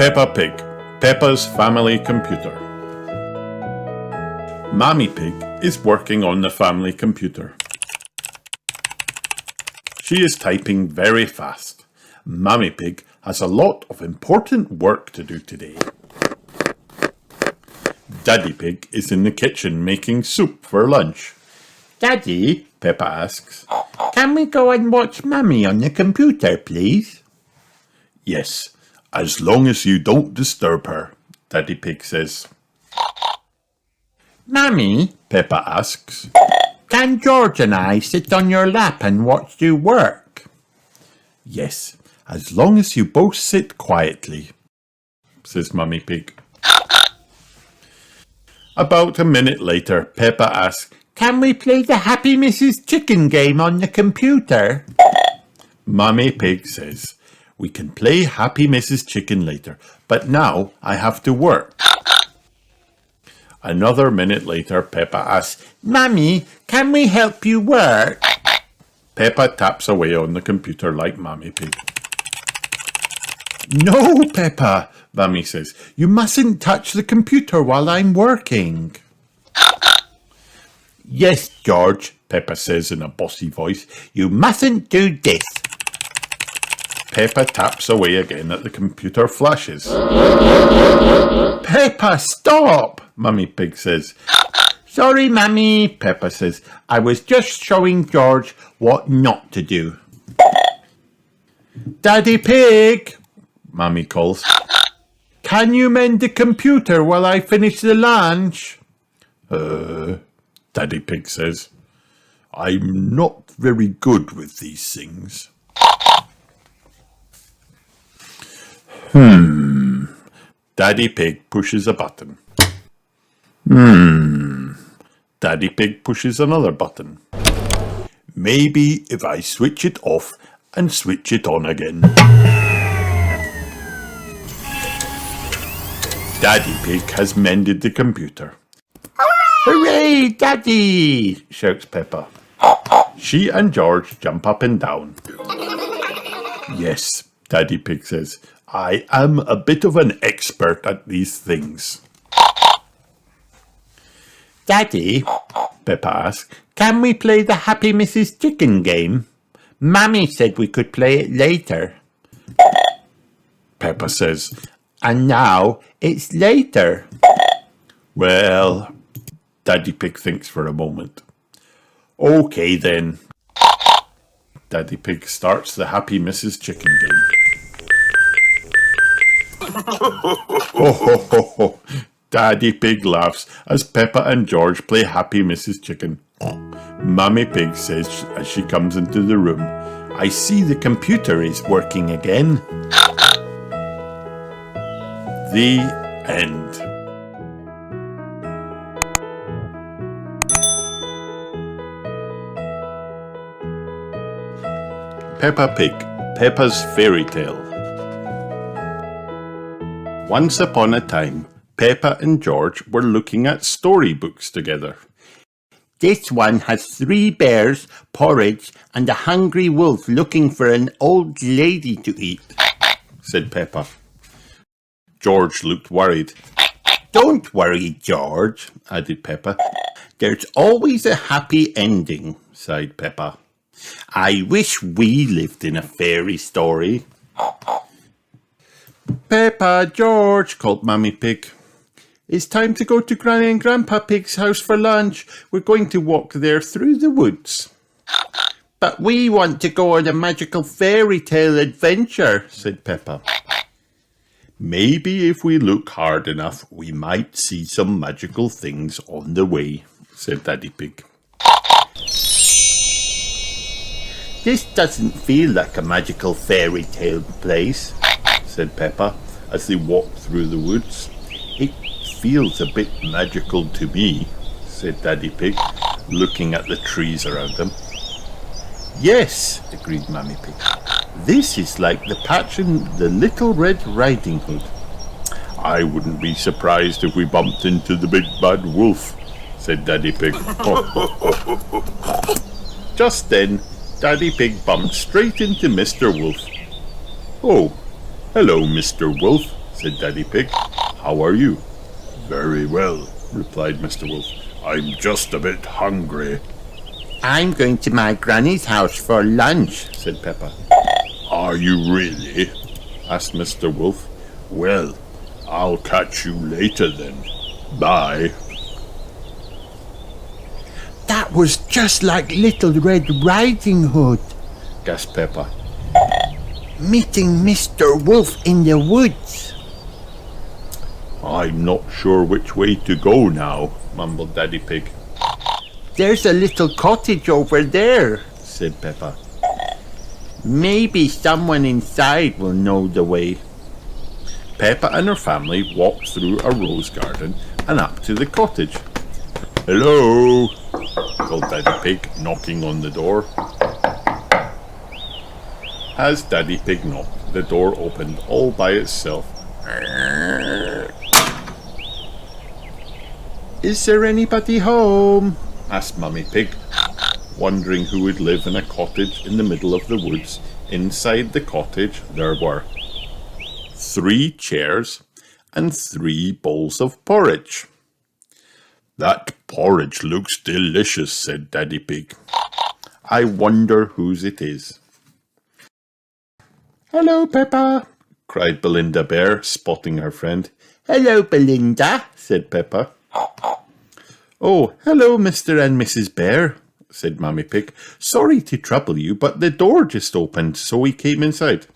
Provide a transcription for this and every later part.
Peppa Pig, Peppa's family computer. Mammy Pig is working on the family computer. She is typing very fast. Mammy Pig has a lot of important work to do today. Daddy Pig is in the kitchen making soup for lunch. Daddy, Peppa asks. can we go and watch Mummy on the computer, please? Yes, as long as you don't disturb her, Daddy Pig says. Mummy, Peppa asks. can George and I sit on your lap and watch you work? Yes, as long as you both sit quietly, says Mummy Pig. About a minute later, Peppa asks, Can we play the Happy Mrs. Chicken game on the computer? Mummy Pig says, we can play Happy Mrs. Chicken later, but now I have to work. Another minute later, Peppa asks, Mummy, can we help you work? Peppa taps away on the computer like Mummy Pig. No, Peppa, Mummy says, you mustn't touch the computer while I'm working. Yes, George, Peppa says in a bossy voice. you mustn't do this. Peppa taps away again at the computer flashes. Peppa, stop, Mummy Pig says. Sorry, Mummy, Peppa says. I was just showing George what not to do. Daddy Pig, Mummy calls. can you mend the computer while I finish the lunch? Daddy Pig says. I'm not very good with these things. Daddy Pig pushes a button. Daddy Pig pushes another button. Maybe if I switch it off and switch it on again. Daddy Pig has mended the computer. Hooray, Daddy, shouts Peppa. She and George jump up and down. Yes, Daddy Pig says, I am a bit of an expert at these things. Daddy, Peppa asks. can we play the Happy Mrs. Chicken game? Mummy said we could play it later. Peppa says, And now it's later. well, Daddy Pig thinks for a moment. Okay then. Daddy Pig starts the Happy Mrs. Chicken game. Ho ho ho ho. Daddy Pig laughs as Peppa and George play Happy Mrs. Chicken. Mummy Pig says as she comes into the room, I see the computer is working again. The end. Peppa Pig, Peppa's Fairy Tale. Once upon a time, Peppa and George were looking at storybooks together. This one has 3 bears, porridge, and a hungry wolf looking for an old lady to eat, said Peppa. George looked worried. Don't worry, George, added Peppa. There's always a happy ending. Sighed Peppa. I wish we lived in a fairy story. Peppa, George, called Mummy Pig. It's time to go to Granny and Grandpa Pig's house for lunch. We're going to walk there through the woods. But we want to go on a magical fairy tale adventure, said Peppa. Maybe if we look hard enough, we might see some magical things on the way, said Daddy Pig. This doesn't feel like a magical fairy tale place, said Peppa as they walked through the woods. It feels a bit magical to me, said Daddy Pig, looking at the trees around them. Yes, agreed Mummy Pig. This is like the patch in the Little Red Riding Hood. I wouldn't be surprised if we bumped into the big bad wolf, said Daddy Pig. Just then, Daddy Pig bumped straight into Mr. Wolf. Oh, hello, Mr. Wolf, said Daddy Pig. How are you? Very well, replied Mr. Wolf. I'm just a bit hungry. I'm going to my granny's house for lunch, said Peppa. Are you really? asked Mr. Wolf. Well, I'll catch you later then. Bye. That was just like Little Red Riding Hood, gasped Peppa. meeting Mr. Wolf in the woods. I'm not sure which way to go now, mumbled Daddy Pig. There's a little cottage over there, said Peppa. Maybe someone inside will know the way. Peppa and her family walked through a rose garden and up to the cottage. Hello, called Daddy Pig, knocking on the door. As Daddy Pig knocked, the door opened all by itself. Is there anybody home? asked Mummy Pig, wondering who would live in a cottage in the middle of the woods. Inside the cottage there were 3 chairs and 3 bowls of porridge. That porridge looks delicious, said Daddy Pig. I wonder whose it is. Hello, Peppa, cried Belinda Bear, spotting her friend. Hello, Belinda, said Peppa. Oh, hello, Mr. and Mrs. Bear, said Mummy Pig. Sorry to trouble you, but the door just opened, so we came inside.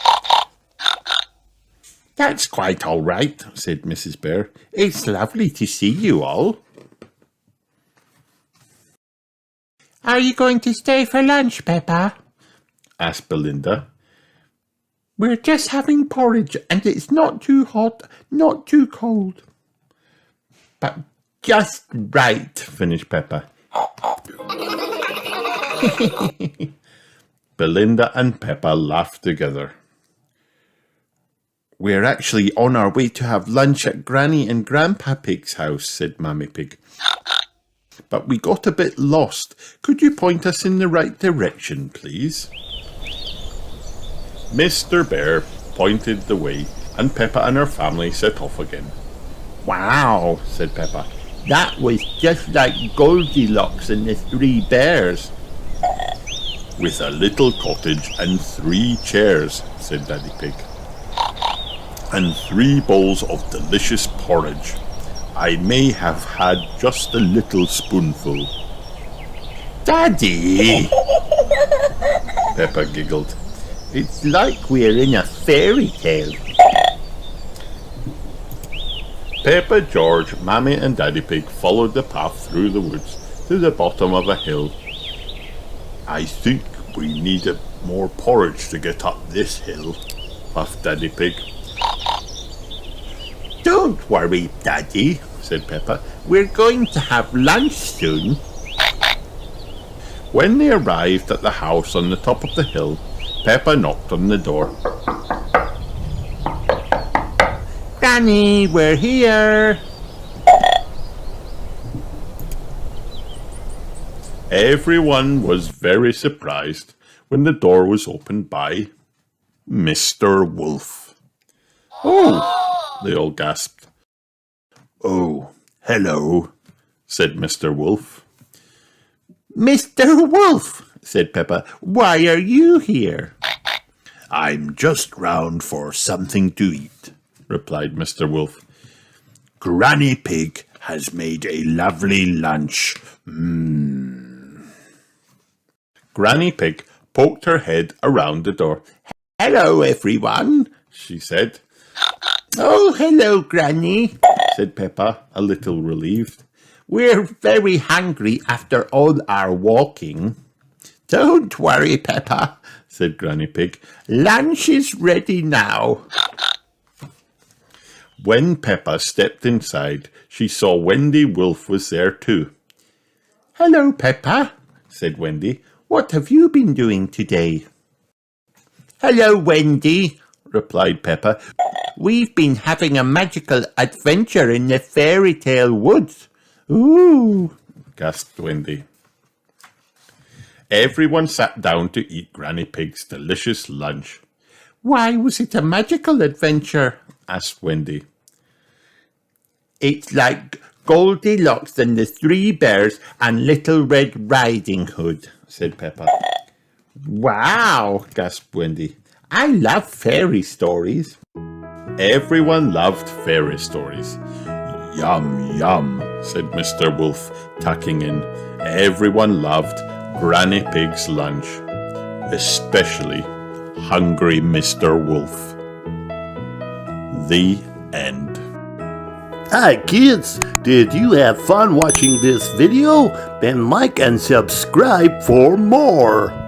That's quite all right, said Mrs. Bear. It's lovely to see you all. Are you going to stay for lunch, Peppa? asked Belinda. We're just having porridge, and it's not too hot, not too cold. But just right, finished Peppa. Belinda and Peppa laughed together. We're actually on our way to have lunch at Granny and Grandpa Pig's house, said Mammy Pig. But we got a bit lost. Could you point us in the right direction, please? Mr. Bear pointed the way, and Peppa and her family set off again. Wow, said Peppa. That was just like Goldilocks and the 3 bears. With a little cottage and 3 chairs, said Daddy Pig. And 3 bowls of delicious porridge. I may have had just a little spoonful. Daddy! Peppa giggled. It's like we're in a fairy tale. Peppa, George, Mammy and Daddy Pig followed the path through the woods to the bottom of a hill. I think we need more porridge to get up this hill, puffed Daddy Pig. Don't worry, Daddy, said Peppa. We're going to have lunch soon. When they arrived at the house on the top of the hill, Peppa knocked on the door. Granny, we're here. Everyone was very surprised when the door was opened by Mr. Wolf. Oh, they all gasped. Oh, hello, said Mr. Wolf. Mr. Wolf, said Peppa, why are you here? I'm just round for something to eat, replied Mr. Wolf. Granny Pig has made a lovely lunch. Granny Pig poked her head around the door. Hello, everyone, she said. Oh, hello, Granny, said Peppa, a little relieved. We're very hungry after all our walking. Don't worry, Peppa, said Granny Pig. Lunch is ready now. When Peppa stepped inside, she saw Wendy Wolf was there too. Hello, Peppa, said Wendy. What have you been doing today? Hello, Wendy, replied Peppa. We've been having a magical adventure in the fairy tale woods. Ooh, gasped Wendy. Everyone sat down to eat Granny Pig's delicious lunch. Why was it a magical adventure? asked Wendy. It's like Goldilocks and the Three Bears and Little Red Riding Hood, said Peppa. Wow, gasped Wendy. I love fairy stories. Everyone loved fairy stories. Yum, yum, said Mr. Wolf, tucking in. Everyone loved Granny Pig's lunch, especially hungry Mr. Wolf. The end. Hi kids, did you have fun watching this video? Then like and subscribe for more.